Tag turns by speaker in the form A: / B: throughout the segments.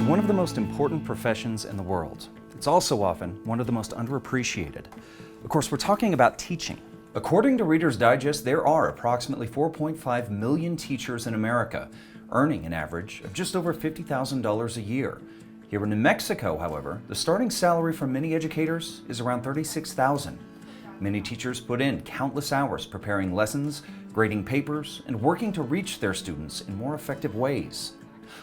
A: one of the most important professions in the world. It's also often one of the most underappreciated. Of course, we're talking about teaching. According to Reader's Digest, there are approximately 4.5 million teachers in America, earning an average of just over $50,000 a year. Here in New Mexico, however, the starting salary for many educators is around $36,000. Many teachers put in countless hours preparing lessons, grading papers, and working to reach their students in more effective ways.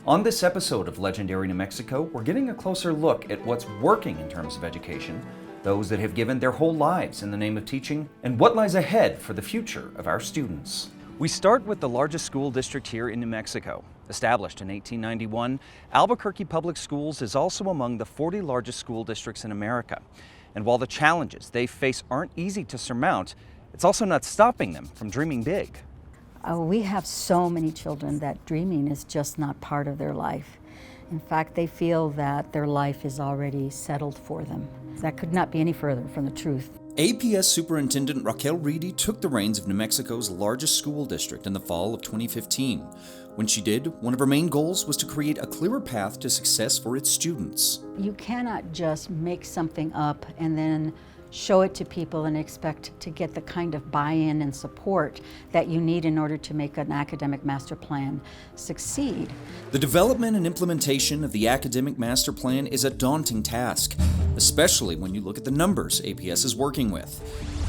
A: On this episode of Legendary New Mexico, we're getting a closer look at what's working in terms of education, those that have given their whole lives in the name of teaching, and what lies ahead for the future of our students. We start with the largest school district here in New Mexico. Established in 1891, Albuquerque Public Schools is also among the 40 largest school districts in America. And while the challenges they face aren't easy to surmount, it's also not stopping them from dreaming big.
B: We have so many children that dreaming is just not part of their life. In fact, they feel that their life is already settled for them. That could not be any further from the truth.
C: APS Superintendent Raquel Reedy took the reins of New Mexico's largest school district in the fall of 2015. When she did, one of her main goals was to create a clearer path to success for its students.
B: You cannot just make something up and then show it to people and expect to get the kind of buy-in and support that you need in order to make an academic master plan succeed.
C: The development and implementation of the academic master plan is a daunting task, especially when you look at the numbers APS is working with.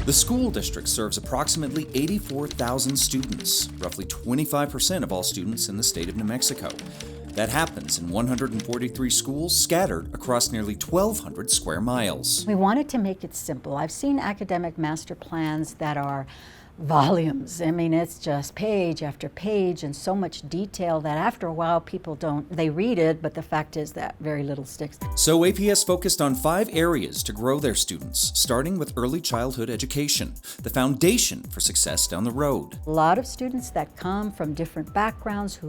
C: The school district serves approximately 84,000 students, roughly 25% of all students in the state of New Mexico. That happens in 143 schools scattered across nearly 1,200 square miles.
B: We wanted to make it simple. I've seen academic master plans that are volumes. I mean, it's just page after page and so much detail that after a while people they read it, but the fact is that very little sticks.
C: So APS focused on 5 areas to grow their students, starting with early childhood education, the foundation for success down the road.
B: A lot of students that come from different backgrounds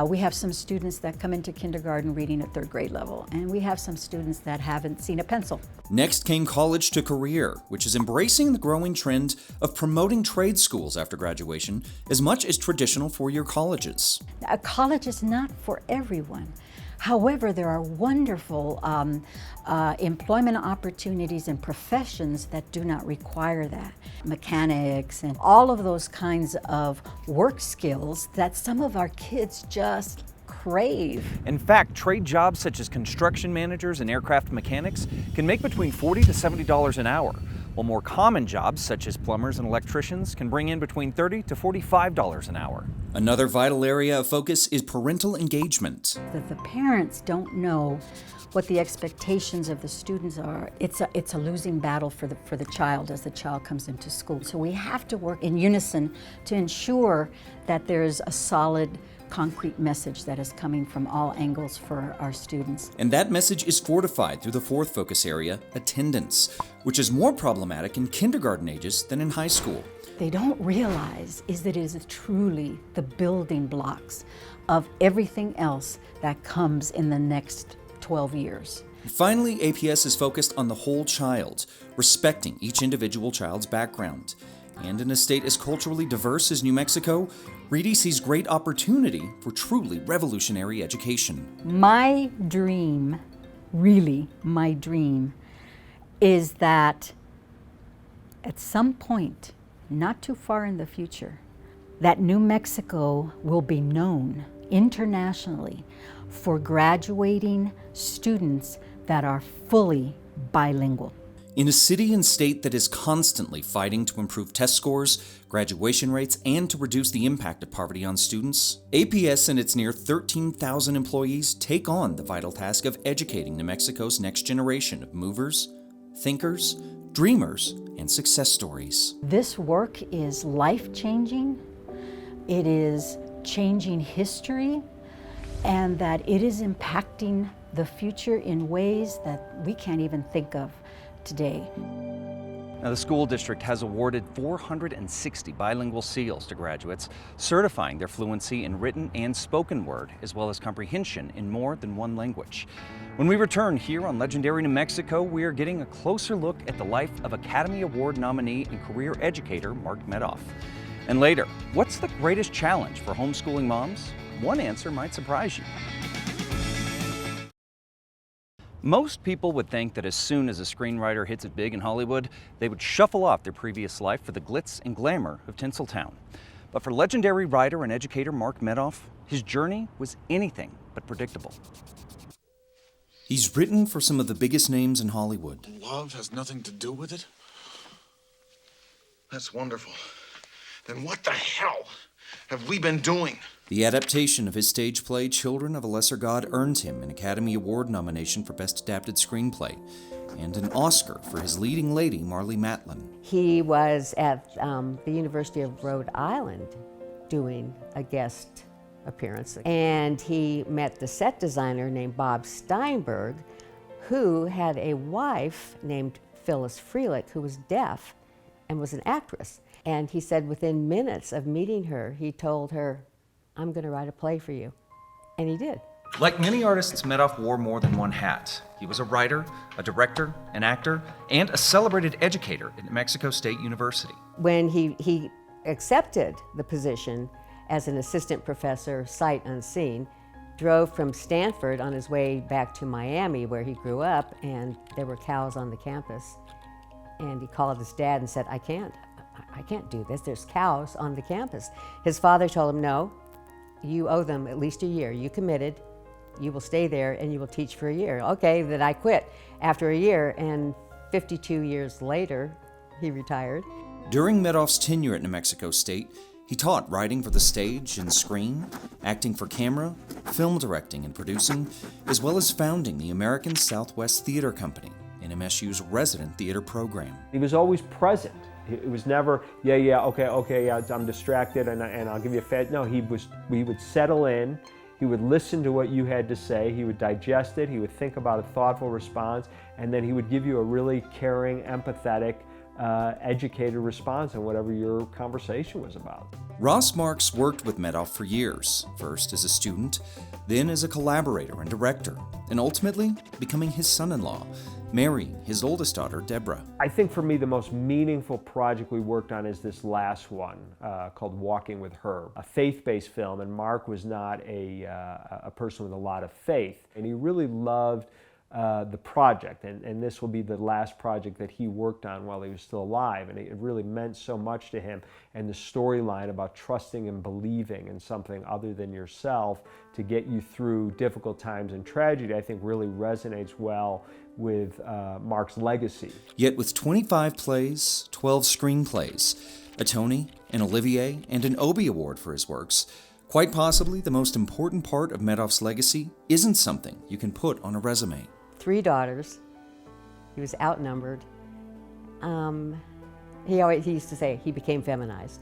B: we have some students that come into kindergarten reading at 3rd grade level, and we have some students that haven't seen a pencil.
C: Next came college to career, which is embracing the growing trend of promoting trade schools after graduation as much as traditional four-year colleges.
B: A college is not for everyone. However, there are wonderful employment opportunities and professions that do not require that. Mechanics and all of those kinds of work skills that some of our kids just crave.
A: In fact, trade jobs such as construction managers and aircraft mechanics can make between $40 to $70 an hour, while more common jobs such as plumbers and electricians can bring in between $30 to $45 an hour.
C: Another vital area of focus is parental engagement.
B: That the parents don't know what the expectations of the students are. It's a losing battle for the child as the child comes into school. So we have to work in unison to ensure that there's a solid, concrete message that is coming from all angles for our students.
C: And that message is fortified through the 4th focus area, attendance, which is more problematic in kindergarten ages than in high school.
B: They don't realize is that it is truly the building blocks of everything else that comes in the next 12 years.
C: Finally, APS is focused on the whole child, respecting each individual child's background. And in a state as culturally diverse as New Mexico, Reedy sees great opportunity for truly revolutionary education.
B: My dream, really my dream, is that at some point, not too far in the future, that New Mexico will be known internationally for graduating students that are fully bilingual.
C: In a city and state that is constantly fighting to improve test scores, graduation rates, and to reduce the impact of poverty on students, APS and its near 13,000 employees take on the vital task of educating New Mexico's next generation of movers, thinkers, dreamers, and success stories.
B: This work is life-changing, it is changing history, and that it is impacting the future in ways that we can't even think of today.
A: Now, the school district has awarded 460 bilingual seals to graduates, certifying their fluency in written and spoken word, as well as comprehension in more than one language. When we return here on Legendary New Mexico, we are getting a closer look at the life of Academy Award nominee and career educator Mark Medoff. And later, what's the greatest challenge for homeschooling moms? One answer might surprise you. Most people would think that as soon as a screenwriter hits it big in Hollywood, they would shuffle off their previous life for the glitz and glamour of Tinseltown. But for legendary writer and educator Mark Medoff, his journey was anything but predictable.
C: He's written for some of the biggest names in Hollywood.
D: Love has nothing to do with it? That's wonderful. Then what the hell have we been doing?
C: The adaptation of his stage play Children of a Lesser God earned him an Academy Award nomination for Best Adapted Screenplay and an Oscar for his leading lady, Marlee Matlin.
E: He was at the University of Rhode Island doing a guest appearance, and he met the set designer named Bob Steinberg, who had a wife named Phyllis Freelick, who was deaf and was an actress. And he said within minutes of meeting her, he told her, "I'm going to write a play for you." And he did.
A: Like many artists, Medoff wore more than one hat. He was a writer, a director, an actor, and a celebrated educator at New Mexico State University.
E: When he accepted the position as an assistant professor, sight unseen, drove from Stanford on his way back to Miami, where he grew up, and there were cows on the campus. And he called his dad and said, I can't do this. There's cows on the campus. His father told him, no, you owe them at least a year. You committed, you will stay there, and you will teach for a year. Okay, then I quit after a year, and 52 years later, he retired.
C: During Medoff's tenure at New Mexico State, he taught writing for the stage and screen, acting for camera, film directing and producing, as well as founding the American Southwest Theater Company, NMSU's resident theater program.
F: He was always present. It was never, okay, I'm distracted and I'll give you a fed. No, he would settle in, he would listen to what you had to say, he would digest it, he would think about a thoughtful response, and then he would give you a really caring, empathetic, educated response on whatever your conversation was about.
C: Ross Marks worked with Medoff for years, first as a student, then as a collaborator and director, and ultimately becoming his son-in-law, marrying his oldest daughter, Deborah.
F: I think for me the most meaningful project we worked on is this last one called Walking with Her, a faith-based film, and Mark was not a person with a lot of faith, and he really loved the project, and this will be the last project that he worked on while he was still alive, and it really meant so much to him, and the storyline about trusting and believing in something other than yourself to get you through difficult times and tragedy, I think really resonates well with Mark's legacy.
C: Yet with 25 plays, 12 screenplays, a Tony, an Olivier, and an Obie Award for his works, quite possibly the most important part of Medoff's legacy isn't something you can put on a resume.
E: 3 daughters. He was outnumbered. He used to say he became feminized.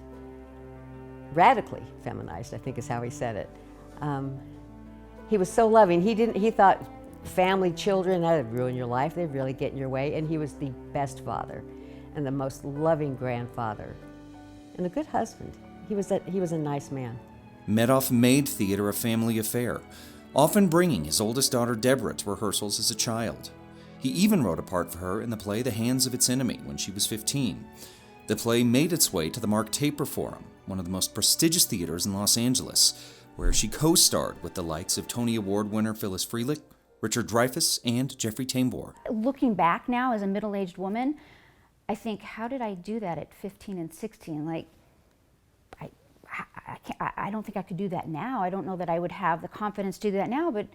E: Radically feminized, I think is how he said it. He was so loving. He thought family, children, that'd ruin your life. They'd really get in your way. And he was the best father and the most loving grandfather and a good husband. He was a nice man.
C: Medoff made theater a family affair, often bringing his oldest daughter Deborah to rehearsals as a child. He even wrote a part for her in the play The Hands of Its Enemy when she was 15. The play made its way to the Mark Taper Forum, one of the most prestigious theaters in Los Angeles, where she co-starred with the likes of Tony Award winner Phyllis Freelick, Richard Dreyfuss, and Jeffrey Tambor.
G: Looking back now as a middle-aged woman, I think, how did I do that at 15 and 16? Like, I don't think I could do that now. I don't know that I would have the confidence to do that now, but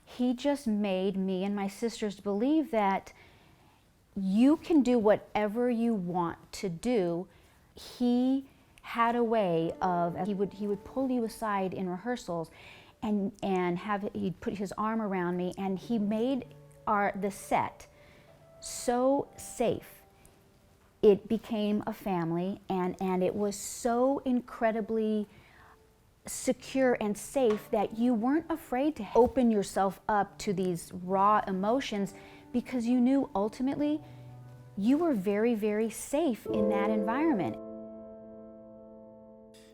G: he just made me and my sisters believe that you can do whatever you want to do. He had a way of, he would pull you aside in rehearsals and he'd put his arm around me, and he made the set so safe. It became a family, and it was so incredibly secure and safe that you weren't afraid to open yourself up to these raw emotions, because you knew ultimately you were very, very safe in that environment.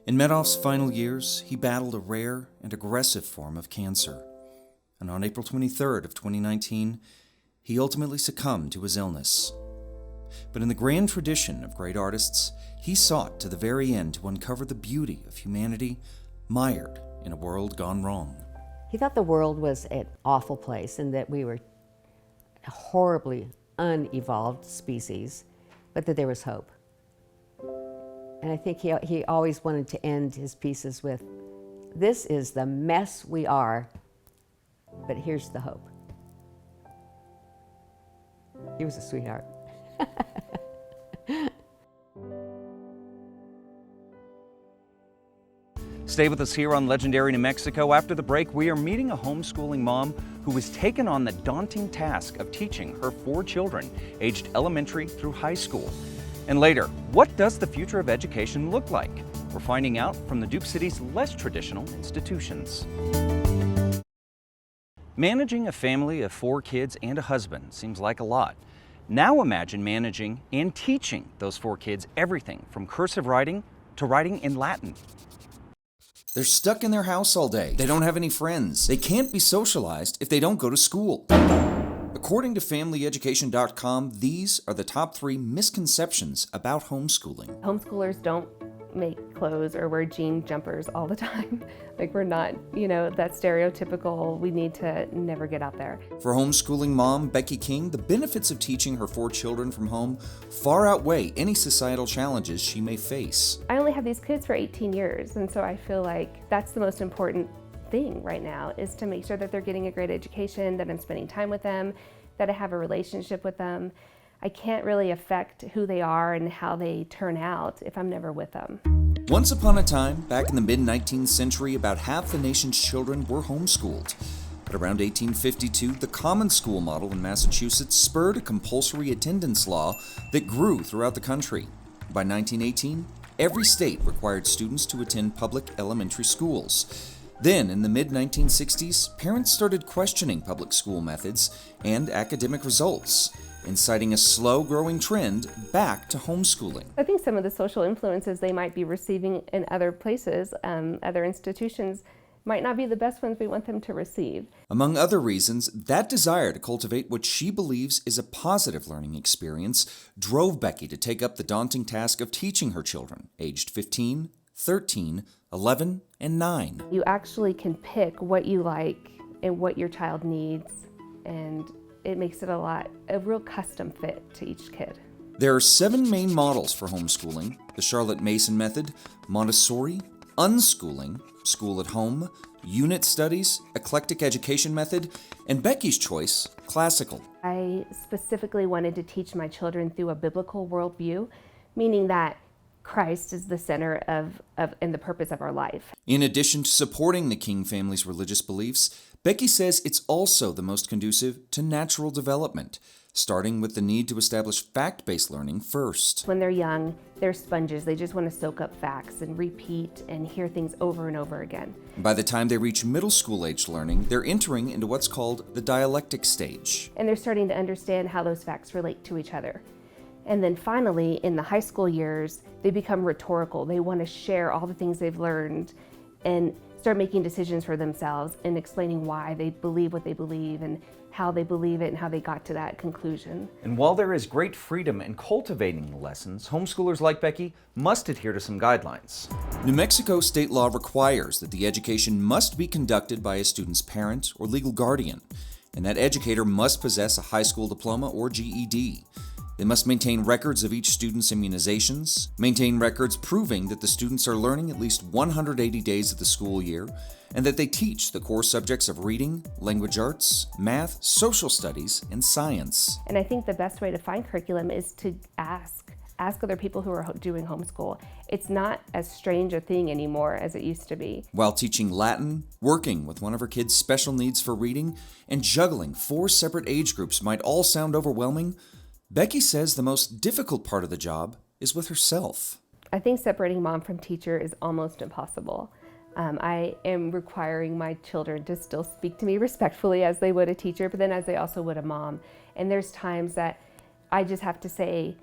C: In Medoff's final years, he battled a rare and aggressive form of cancer. And on April 23rd of 2019, he ultimately succumbed to his illness. But in the grand tradition of great artists, he sought to the very end to uncover the beauty of humanity mired in a world gone wrong.
E: He thought the world was an awful place and that we were horribly unevolved species, but that there was hope. And I think he always wanted to end his pieces with, this is the mess we are, but here's the hope. He was a sweetheart.
A: Stay with us here on Legendary New Mexico. After the break, we are meeting a homeschooling mom who has taken on the daunting task of teaching her 4 children, aged elementary through high school. And later, what does the future of education look like? We're finding out from the Duke City's less traditional institutions. Managing a family of 4 kids and a husband seems like a lot. Now imagine managing and teaching those 4 kids everything from cursive writing to writing in Latin.
C: They're stuck in their house all day. They don't have any friends. They can't be socialized if they don't go to school. According to FamilyEducation.com, these are the top 3 misconceptions about homeschooling.
H: Homeschoolers don't make clothes or wear jean jumpers all the time. Like, we're not, that stereotypical, we need to never get out there.
C: For homeschooling mom Becky King, the benefits of teaching her 4 children from home far outweigh any societal challenges she may face.
H: I only have these kids for 18 years, and so I feel like that's the most important thing right now, is to make sure that they're getting a great education, that I'm spending time with them, that I have a relationship with them. I can't really affect who they are and how they turn out if I'm never with them.
C: Once upon a time, back in the mid-19th century, about half the nation's children were homeschooled. But around 1852, the common school model in Massachusetts spurred a compulsory attendance law that grew throughout the country. By 1918, every state required students to attend public elementary schools. Then, in the mid-1960s, parents started questioning public school methods and academic results, inciting a slow-growing trend back to homeschooling.
H: I think some of the social influences they might be receiving in other places, other institutions, might not be the best ones we want them to receive.
C: Among other reasons, that desire to cultivate what she believes is a positive learning experience drove Becky to take up the daunting task of teaching her children, aged 15, 13, 11, and 9.
H: You actually can pick what you like and what your child needs, and it makes it a real custom fit to each kid.
C: There are 7 main models for homeschooling: the Charlotte Mason method, Montessori, unschooling, school at home, unit studies, eclectic education method, and Becky's choice, classical.
H: I specifically wanted to teach my children through a biblical worldview, meaning that Christ is the center of and the purpose of our life.
C: In addition to supporting the King family's religious beliefs, Becky says it's also the most conducive to natural development, starting with the need to establish fact-based learning first.
H: When they're young, they're sponges. They just want to soak up facts and repeat and hear things over and over again.
C: By the time they reach middle school-age learning, they're entering into what's called the dialectic stage.
H: And they're starting to understand how those facts relate to each other. And then finally, in the high school years, they become rhetorical. They want to share all the things they've learned and start making decisions for themselves and explaining why they believe what they believe and how they believe it and how they got to that conclusion.
A: And while there is great freedom in cultivating the lessons, homeschoolers like Becky must adhere to some guidelines.
C: New Mexico state law requires that the education must be conducted by a student's parent or legal guardian, and that educator must possess a high school diploma or GED. They must maintain records of each student's immunizations, maintain records proving that the students are learning at least 180 days of the school year, and that they teach the core subjects of reading, language arts, math, social studies, and science.
H: And I think the best way to find curriculum is to ask other people who are doing homeschool. It's not as strange a thing anymore as it used to be.
C: While teaching Latin, working with one of her kids' special needs for reading, and juggling 4 separate age groups might all sound overwhelming, Becky says the most difficult part of the job is with herself.
H: I think separating mom from teacher is almost impossible. I am requiring my children to still speak to me respectfully as they would a teacher, but then as they also would a mom. And there's times that I just have to say,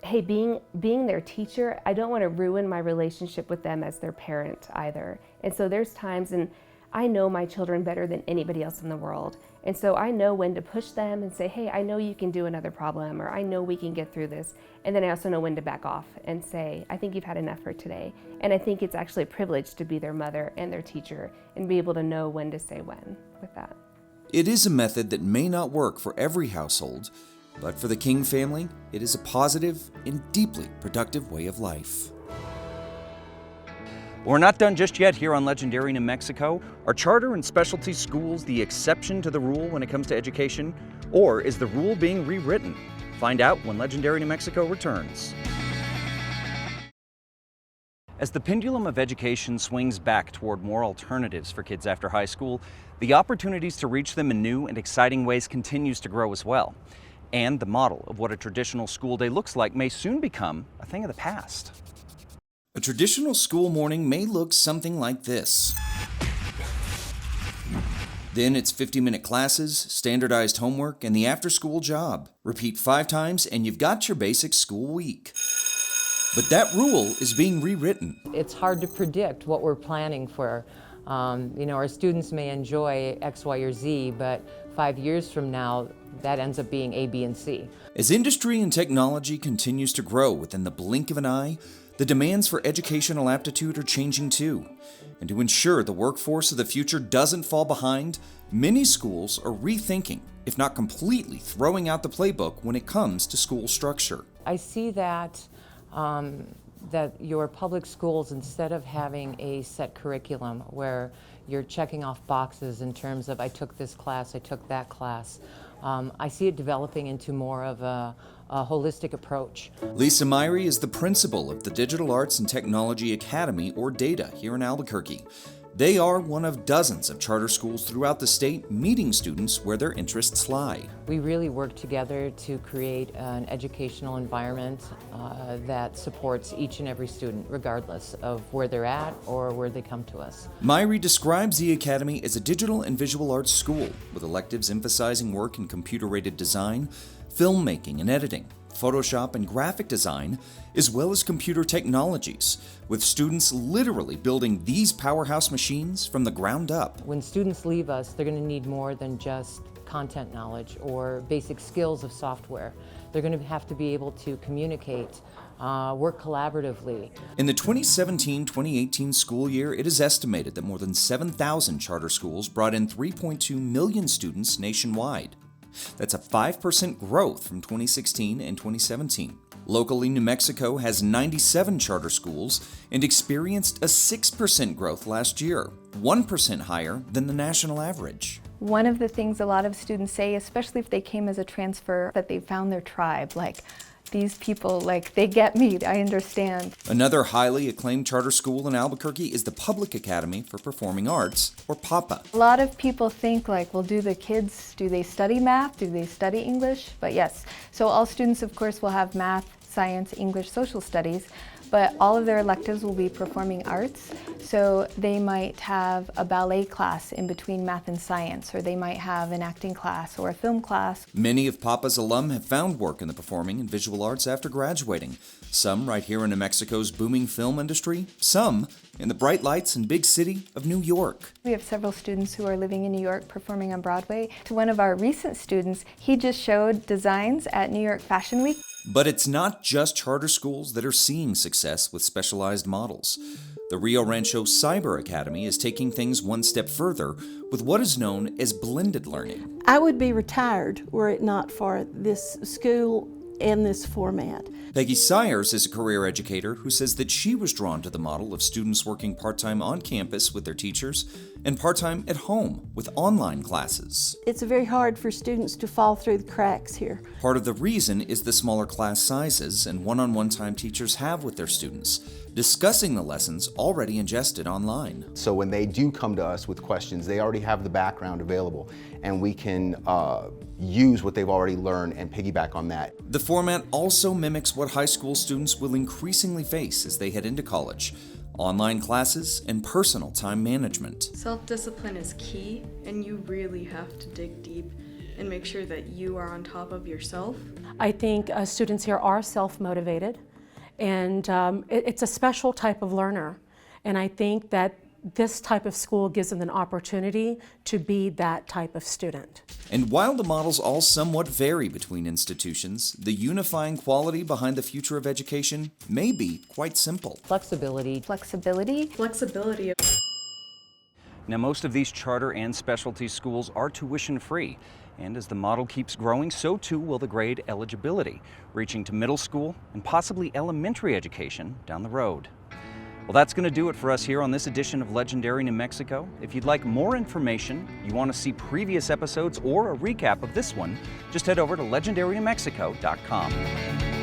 H: hey, being their teacher, I don't want to ruin my relationship with them as their parent either. And so there's times, and I know my children better than anybody else in the world. And so I know when to push them and say, hey, I know you can do another problem, or I know we can get through this. And then I also know when to back off and say, I think you've had enough for today. And I think it's actually a privilege to be their mother and their teacher and be able to know when to say when with that.
C: It is a method that may not work for every household, but for the King family, it is a positive and deeply productive way of life.
A: We're not done just yet here on Legendary New Mexico. Are charter and specialty schools the exception to the rule when it comes to education? Or is the rule being rewritten? Find out when Legendary New Mexico returns. As the pendulum of education swings back toward more alternatives for kids after high school, the opportunities to reach them in new and exciting ways continues to grow as well. And the model of what a traditional school day looks like may soon become a thing of the past.
C: A traditional school morning may look something like this. Then it's 50-minute classes, standardized homework, and the after-school job. Repeat 5 times and you've got your basic school week. But that rule is being rewritten.
I: It's hard to predict what we're planning for. Our students may enjoy X, Y, or Z, but 5 years from now, that ends up being A, B, and C.
C: As industry and technology continues to grow within the blink of an eye, the demands for educational aptitude are changing too. And to ensure the workforce of the future doesn't fall behind, many schools are rethinking, if not completely throwing out the playbook when it comes to school structure.
I: I see that your public schools, instead of having a set curriculum where you're checking off boxes in terms of I took this class, I took that class, I see it developing into more of a holistic approach.
C: Lisa Myrie is the principal of the Digital Arts and Technology Academy, or DATA, here in Albuquerque. They are one of dozens of charter schools throughout the state meeting students where their interests lie.
I: We really work together to create an educational environment that supports each and every student, regardless of where they're at or where they come to us.
C: Myrie describes the Academy as a digital and visual arts school, with electives emphasizing work in computer-aided design, filmmaking and editing, Photoshop and graphic design, as well as computer technologies, with students literally building these powerhouse machines from the ground up.
I: When students leave us, they're going to need more than just content knowledge or basic skills of software. They're going to have to be able to communicate, work collaboratively.
C: In the 2017-2018 school year, it is estimated that more than 7,000 charter schools brought in 3.2 million students nationwide. That's a 5% growth from 2016 and 2017. Locally, New Mexico has 97 charter schools and experienced a 6% growth last year, 1% higher than the national average.
J: One of the things a lot of students say, especially if they came as a transfer, that they found their tribe. Like, these people, they get me, I understand.
C: Another highly acclaimed charter school in Albuquerque is the Public Academy for Performing Arts, or PAPA.
J: A lot of people think, well, do the kids, do they study math? Do they study English? But yes, so all students, of course, will have math, science, English, social studies, but all of their electives will be performing arts. So they might have a ballet class in between math and science, or they might have an acting class or a film class.
C: Many of PAPA's alum have found work in the performing and visual arts after graduating. Some right here in New Mexico's booming film industry, some in the bright lights and big city of New York.
J: We have several students who are living in New York performing on Broadway. To one of our recent students, he just showed designs at New York Fashion Week.
C: But it's not just charter schools that are seeing success with specialized models. The Rio Rancho Cyber Academy is taking things one step further with what is known as blended learning.
K: I would be retired were it not for this school and this format.
C: Peggy Sayers is a career educator who says that she was drawn to the model of students working part-time on campus with their teachers and part-time at home with online classes.
K: It's very hard for students to fall through the cracks here.
C: Part of the reason is the smaller class sizes and one-on-one time teachers have with their students, discussing the lessons already ingested online.
L: So when they do come to us with questions, they already have the background available, and we can use what they've already learned and piggyback on that.
C: The format also mimics what high school students will increasingly face as they head into college: online classes and personal time management.
M: Self-discipline is key, and you really have to dig deep and make sure that you are on top of yourself.
N: I think students here are self-motivated, and it's a special type of learner, and I think that this type of school gives them an opportunity to be that type of student.
C: And while the models all somewhat vary between institutions, the unifying quality behind the future of education may be quite simple.
I: Flexibility.
J: Flexibility.
M: Flexibility.
A: Now, most of these charter and specialty schools are tuition-free, and as the model keeps growing, so too will the grade eligibility, reaching to middle school and possibly elementary education down the road. Well, that's going to do it for us here on this edition of Legendary New Mexico. If you'd like more information, you want to see previous episodes or a recap of this one, just head over to legendarynewmexico.com.